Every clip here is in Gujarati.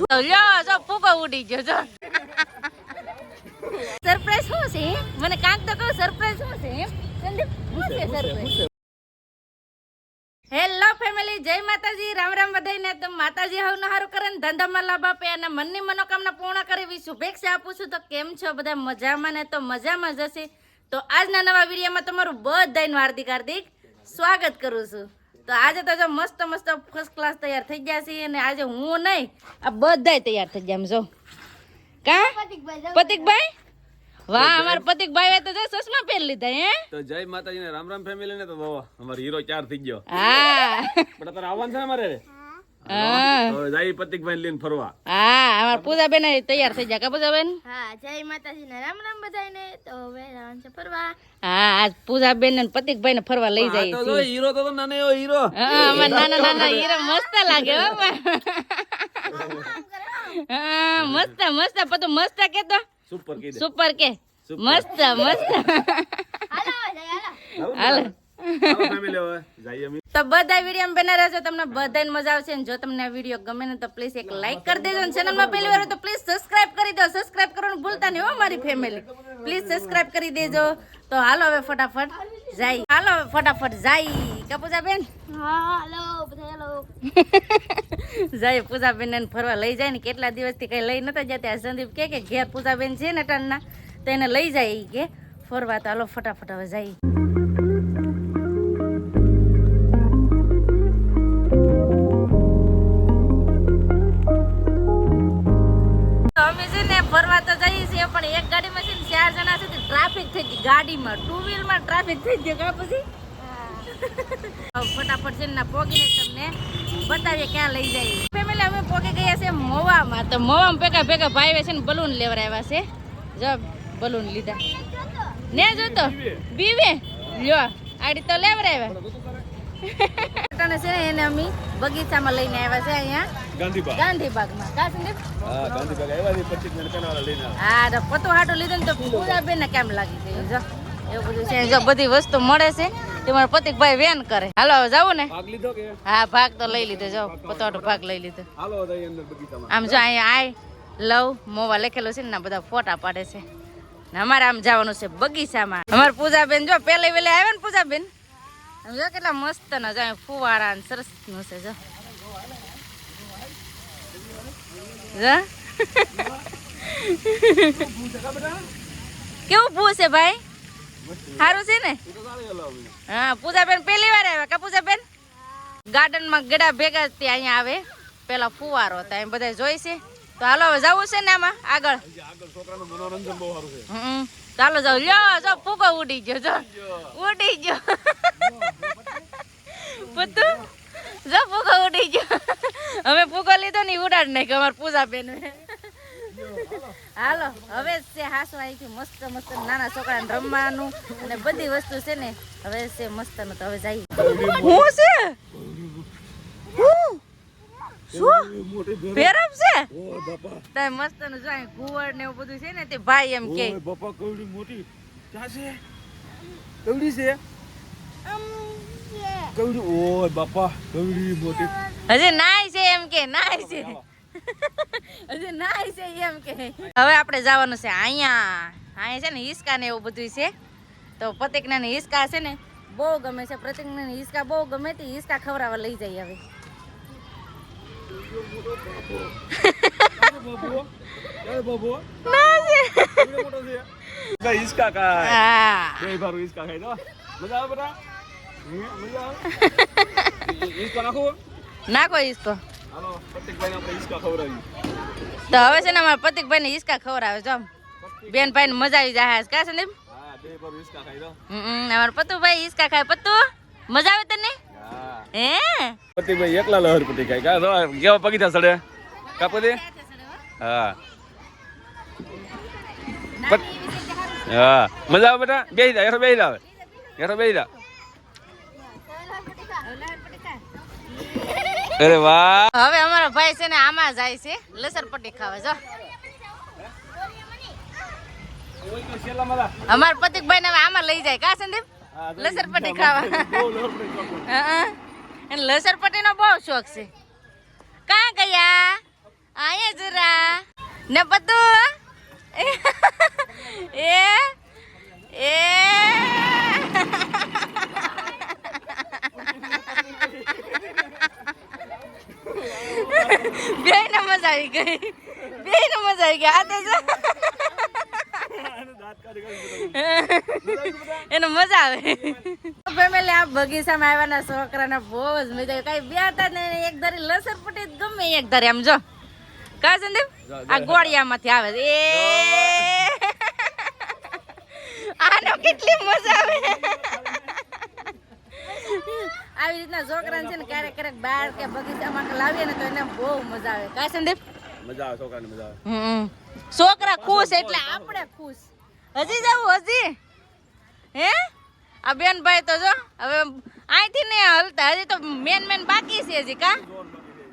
લ્યો જો ફૂકો ઉડી ગયો જો સરપ્રાઈઝ શું છે મને કાંક તો કહું સરપ્રાઈઝ શું છે સંદીપ શું છે સરપ્રાઈઝ હેલો ફેમિલી જય માતાજી રામ રામ બધાઈને તો માતાજી હવને હારું કરે ને ધંધામાં લાભ આપે અને મનની મનોકામના પૂર્ણ કરે એવી શુભેચ્છા આપું છું તો કેમ છો બધા મજામાં ને તો મજામાં જ હશે તો આજના નવા વિડીયોમાં તમારું બધાનું હાર્દિક હાર્દિક સ્વાગત કરું છું તો આજે તો જો મસ્ત મસ્ત ફર્સ્ટ ક્લાસ તૈયાર થઈ ગયા છે અને આજે હું નહીં આ બધાય તૈયાર થઈ ગયા જો કા પતિકભાઈ વાહ અમાર પતિકભાઈ તો જો ચશ્મા પહેરી લીધા હે તો જય માતાજી ને રામ રામ ફેમિલી ને તો અમાર હીરો 4 થઈ ગયો હા પણ તારે આવવાનું છે અમારે હા તો જય પતિકભાઈ લઈને ફરવા હા અમાર પૂજાબેન તૈયાર થઈ ગયા કા પૂજાબેન હા જય માતાજી ને રામ રામ બધાને તો હવે જવાનું છે ફરવા હા આજ પૂજાબેન ને પતિકભાઈ ને ફરવા લઈ જાય તો જો હીરો તો નાનો એવો હીરો હા અમાર નાના નાના હીરો મસ્ત લાગે હો હા મસ્ત મસ્ત બધું મસ્ત કે તો સુપર કી દે સુપર કે મસ્ત મસ્ત હાલો હાલો ફેમિલી હવે જઈએ અમે તો બધા વિડીયો બના રહેજો તમને બધાને મજા આવશે અને જો તમને આ વિડીયો ગમે ને તો પ્લીઝ એક લાઈક કરી દેજો અને ચેનલમાં પહેલી વાર હોય તો પ્લીઝ સબસ્ક્રાઇબ કરી દો સબસ્ક્રાઇબ કરવાનું ભૂલતા નહીં હો મારી ફેમિલી પ્લીઝ સબસ્ક્રાઇબ કરી દેજો તો હાલો હવે ફટાફટ જાય હાલો હવે ફટાફટ જાય કા પૂજાબેન હા હાલો બધા હાલો જાય પૂજાબેન ને ફરવા લઈ જાય ને કેટલા દિવસથી કઈ લઈ નતા જતા સંદીપ કે ઘેર પૂજાબેન છે ને ટનના તો એને લઈ જાય ઈ કે ફરવા તો હાલો ફટાફટ હવે જાય અમે છે ને ફરવા તો જઈએ છીએ પણ એક ગાડીમાં છે ને 4 જણા છે ટ્રાફિક થઈ ગઈ ગાડીમાં 2 વ્હીલમાં ટ્રાફિક થઈ ગયો કા પછી ફટાફટ છે ને પોગીને તમને બતાવીએ ક્યાં લઈ જાય ફેમિલી અમે પોગી ગયા છે મોવામાં તો મોવામાં ભેગા ભેગા ભાઈ છે ને બલૂન લેવા આવ્યા છે જો બલૂન લીધા ને જોતો બીવે લ્યો આડી તો લેવા આવ્યા છે ને એને અમે બગીચામાં લઈને આવ્યા છે અહીંયા ગાંધીબાગમાં કા સંદીપ હા ગાંધીબાગ આવ્યા છે 25 મિનિટ પેલા લઈને હા તો પતો હાટો લીધો ને તો પૂજાબેન ને કેમ લાગી ગયું જો એવું બધું છે જો બધી વસ્તુ મળે છે તે મારા પતિકભાઈ વેન કરે હાલો હવે જાવું ને ભાગ લીધો કે હા ભાગ તો લઈ લીધો જો પતો હાટો ભાગ લઈ લીધો હાલો જઈએ અંદર બગીચામાં આમ જો અહીંયા આય લવ મોવા લખેલું છે ને બધા ફોટા પાડે છે ને અમારે આમ જવાનું છે બગીચામાં અમારે પૂજાબેન જો પેલે વેલે આવે ને પૂજાબેન આમ જો કેટલા મસ્ત ના જો ફુવારા ને સરસ નું છે જો કેવું ભૂ છે ભાઈ સારું છે ને હા પૂજાબેન પહેલી વાર આવ્યા કા પૂજાબેન ગાર્ડન માં ગડા ભેગા અહીંયા આવે પેલા ફુવારો હતા એમ બધા જોઈ છે તો હાલો હવે જવું છે ને આમાં આગળ છોકરાનું મનોરંજન બહુ સારું છે ચાલો જાવ લ્યો જો ફૂકો ઉડી ગયો જો ઉડી ગયો પુતુ જો ફૂકો ઉડી ગયો અમે ફૂકો લીધો ને ઉડાડ નાખ્યો અમાર પૂજાબેન હાલો હવે છે હાસો આવી મસ્ત મસ્ત નાના છોકરાને રમવાનું અને બધી વસ્તુ છે ને હવે છે મસ્ત નું તો હવે જઈએ હું છે શું ભેરમ છે તાય મસ્ત નું જો ઘુવડ ને એવું બધું છે ને તે ભાઈ એમ કે બાપા કવડી મોટી ક્યાં છે કવડી છે કવડી ઓય બાપા કવડી મોટી હજી નાય છે એમ કે નાય છે હજી નાય છે એમ કે હવે આપણે જવાનું છે અહીંયા છે ને હિસકા ને એવું બધું છે તો પ્રતિકને હિસકા છે ને બહુ ગમે છે પ્રતિકને હિસકા બહુ ગમે તે હિસકા ખવડાવવા લઈ જાય હવે ઈસકા ખાય હા બે બારું ઈસકા ખાય તો મજા આવે બેટા મજા આવે ઈસકા નાખો નાખો હિસકો હાલો પ્રતિકભાઈ આપણે ઈસકા ખવડાવી તો હવે છે ને અમારા પ્રતિકભાઈ ને હિસકા ખવડાવે જો બેન ભાઈ ને મજા આવી જાય કા સંદીપ હા બે બારું ઈસકા ખાય તો અમારા પતુભાઈ હિસકા ખાય પતુ મજા આવે તને હે પ્રતિકભાઈ એકલા લહર પતિ ખાય કા તો કેવા પગીતા સડે કા પતિ હા હા મજા આવે બેટા બેહી જા યાર બેહી જા યાર બેહી જા અરે વાહ હવે અમારો ભાઈ છે ને આમાં જાય છે લસરપટ્ટી ખાવા જો અમાર પતિકભાઈ ને હવે આમાં લઈ જાય કા સંદીપ લસરપટ્ટી ખાવા એને લસરપટ્ટી નો બહુ શોખ છે કા ગયા આયા જરા ને પતુ એ એ બેયને મજા આવી ગઈ આ તો જો એને મજા આવે ફેમિલી આ બગીચામાં આવ્યાના છોકરાને બહુ જ મજા આવી કઈ બે હતા ને એક ધારી લસર પટી ગમે એક ધારી આમ જો કા સંદીપ આ ગોળિયામાંથી આવે એ આનો કેટલી મજા આવે આવી રીતના છોકરાને છે ને ક્યારેક ક્યારેક બહાર કે બગીચામાં લાવીએ ને તો એને બહુ મજા આવે કા સંદીપ મજા આવે છોકરાને મજા આવે છોકરા ખુશ એટલે આપણે ખુશ હજી જવું હજી હે આ બેનભાઈ તો જો હવે અહીંથી ને હલતા હજી તો મેન બાકી છે હજી કા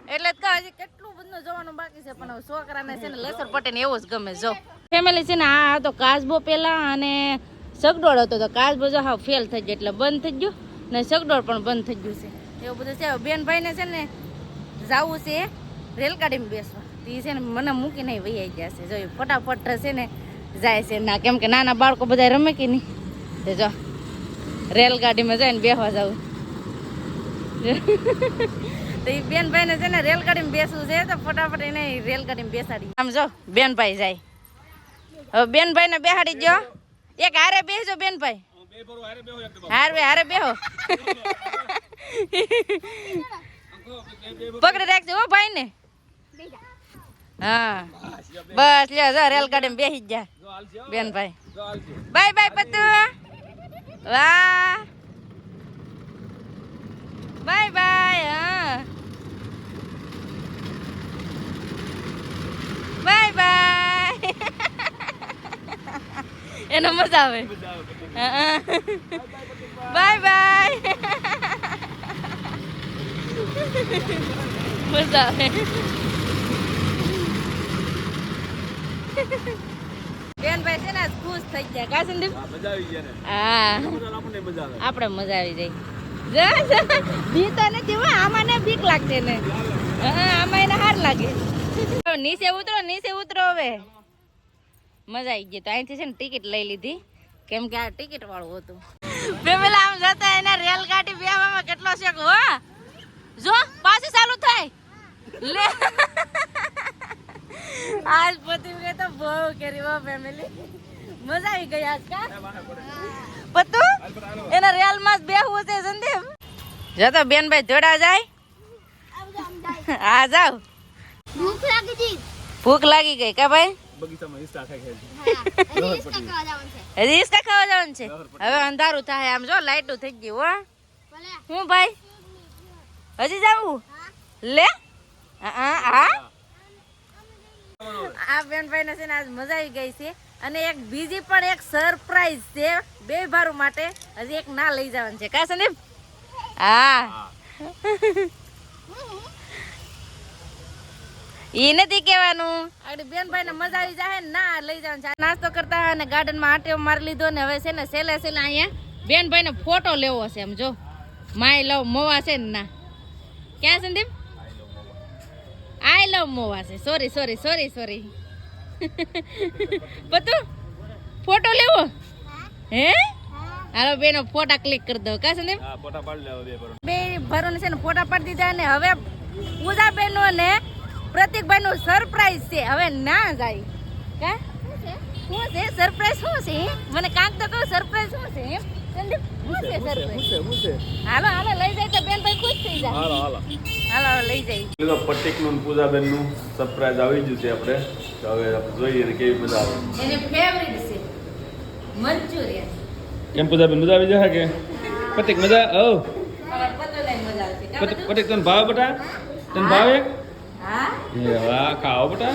એટલે જ કહા હજી કેટલું બધું જોવાનું બાકી છે પણ છોકરાને છે ને લસર પટે ને એવું જ ગમે જો ફેમિલી છે ને આ તો કાચબો પેલા અને સગડોળ હતો તો કાચબો જો હા ફેલ થઈ ગયો એટલે બંધ થઈ ગયો ને સગડોળ પણ બંધ થઈ ગયું છે એવું બધું છે બેનભાઈને છે ને જવું છે રેલગાડીમાં બેસવા એ છે ને મને મૂકીને વહી ગયા છે જો ફટાફટ છે ને જાય છે ના કેમ કે નાના બાળકો બધા રમે કે નહીં તે જો રેલગાડીમાં જાય ને બેસવા જવું તો એ બેનભાઈને છે ને રેલગાડીમાં બેસવું છે તો ફટાફટ એને રેલગાડીમાં બેસાડી આમ જો બેનભાઈ જાય હવે બેનભાઈને બેસાડી ગયો એક હારે બેસજો બેનભાઈ હારે બેહો પકડી રાખજો હો ભાઈ ને હા બસ લ્યો જો રેલગાડીમાં બેસી જ જા બેનભાઈ બાય બાય પતુ વાહ બાય બાય હા બાય બાય એનો મજા આવે બાય બાય મજા આવે બેનભાઈ છે ને ખુશ થઈ ગયા કા સંદીપ મજા આવી ગયા ને હા આપણને મજા આવે આપણે મજા આવી જાય બી તો નથી હો આમાં ને બીક લાગશે ને હા આમાં એને હાર લાગે નીચે ઉતરો હવે મજા આવી ગઈ તો અહીંથી છે ને ટિકિટ લઈ લીધી કેમ કે આ ટિકિટ વાળું હતું પેલા આમ જતા એના રેલગાડી બેવામાં કેટલો શેક હો જો પાછી ચાલુ થાય લે આજ પતિ કે તો બહુ કરી હો ફેમિલી મજા આવી ગઈ આજ કા પતુ એના રેલ માં બેહવું છે સંદીપ જો તો બેનભાઈ જોડા જાય હા જાવ ભૂખ લાગી ગઈ કા ભાઈ બગીચામાં ઈસ્ટા ખાઈ હજી ઈસકા ખાવા જવાનું છે હવે અંધારું થાય આમ જો લાઈટું થઈ ગયું હો હું ભાઈ હજી જાવું લે હા આ બેનભાઈ ને છે ને આજ મજા આવી ગઈ છે અને એક બીજી પણ એક સરપ્રાઈઝ છે બે ભારું માટે હજી એક ના લઈ જવાનું છે કા સંદીપ હા ઈ નથી કહેવાનું આગળ બેનભાઈ ને મજા આવી જાય ના લઈ જવાનું છે નાસ્તો કરતા અને ગાર્ડન માં આંટીઓ મારી લીધો ને હવે છે ને છેલ્લે અહીંયા બેનભાઈ ને ફોટો લેવો છે એમ જો માય લવ મોવા છે ને ના ક્યાં સંદીપ આઈ લવ મોવા છે સોરી પતુ ફોટો લેવો હે હાલો બેનો ફોટા ક્લિક કરી દો કા સંદીપ હા ફોટા પાડી લેવા બે ભરોને છે ને ફોટા પાડી દીધા ને હવે પૂજા બેનો ને પ્રતિકભાઈ નું સરપ્રાઈઝ છે હવે ના જાય કા શું છે સરપ્રાઈઝ શું છે મને કાંક તો કહો સરપ્રાઈઝ શું છે સંદીપ શું છે સરપ્રાઈઝ હાલો લઈ જાય તો બેનભાઈ ખુશ થઈ જાય હાલો લઈ જાય પટિક નું પૂજાબેન નું સરપ્રાઈઝ આવી ગયું છે આપણે તો હવે આપણે જોઈએ ને કેવી મજા આવે એને ફેવરિટ છે મંચુરિયન કેમ પૂજાબેન મજા આવી જાય કે પટિક મજા ઓ પતોલાઈ મજા આવશે પટિક તને ભાવે બેટા તને ભાવે હા એ વાહ ખાઓ બેટા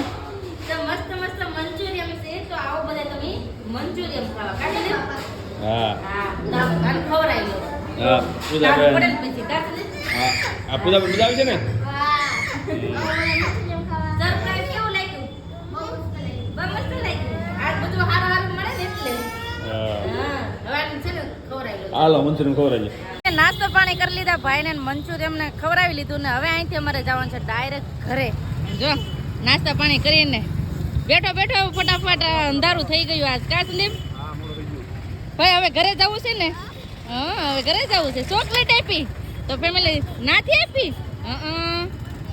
તો મસ્ત મંચુરિયન છે તો આવો બધા તમે મંચુરિયન ખાવા કાઢી લે હા હા અને ખવરાઈ લો હા પૂજાબેન પડે પછી કાઢી હા આ પૂજાબેન મજા આવી છે ને સરપ્રાઈઝ કેવું લાગ્યું બહુ મસ્ત લાગ્યું આ બધું હારું મળે ને એટલે હા હા હવે છે ને ખવરાઈ લો હાલો મંચુરિયન ખવડાવી નાસ્તો પાણી કરી લીધા ભાઈને મંચુરિયન ને ખવડાવી લીધું ને હવે અહીંથી અમારે જવાનું છે ડાયરેક્ટ ઘરે જો નાસ્તા પાણી કરીને બેઠો બેઠો ફટાફટ અંધારું થઈ ગયું આજ કા સંદીપ હા મોડો થઈ ગયો ભાઈ હવે ઘરે જવું છે ને હા હવે ઘરે જવું છે ચોકલેટ આપી તો ફેમિલી નાથી આપી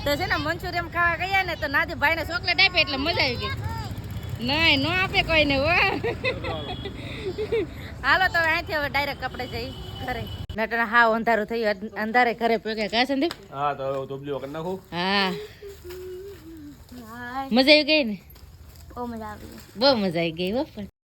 તો છે ને મંચુરિયમ ખાવા ગયા ને તો નાથી ભાઈને ચોકલેટ આપી એટલે મજા આવી ગઈ નહીં નો આપે કોઈને હો હાલો તો અહીંથી હવે ડાયરેક્ટ કપડે જઈ ઘરે નટન હા અંધારું થયું અંધારે ઘરે પગ્યા કા સંદીપ હા તો હવે ધોબલીઓ કરી નાખું હા મજા આવી ગઈ ને બહુ મજા આવી બહુ મજા આવી ગઈ હો પણ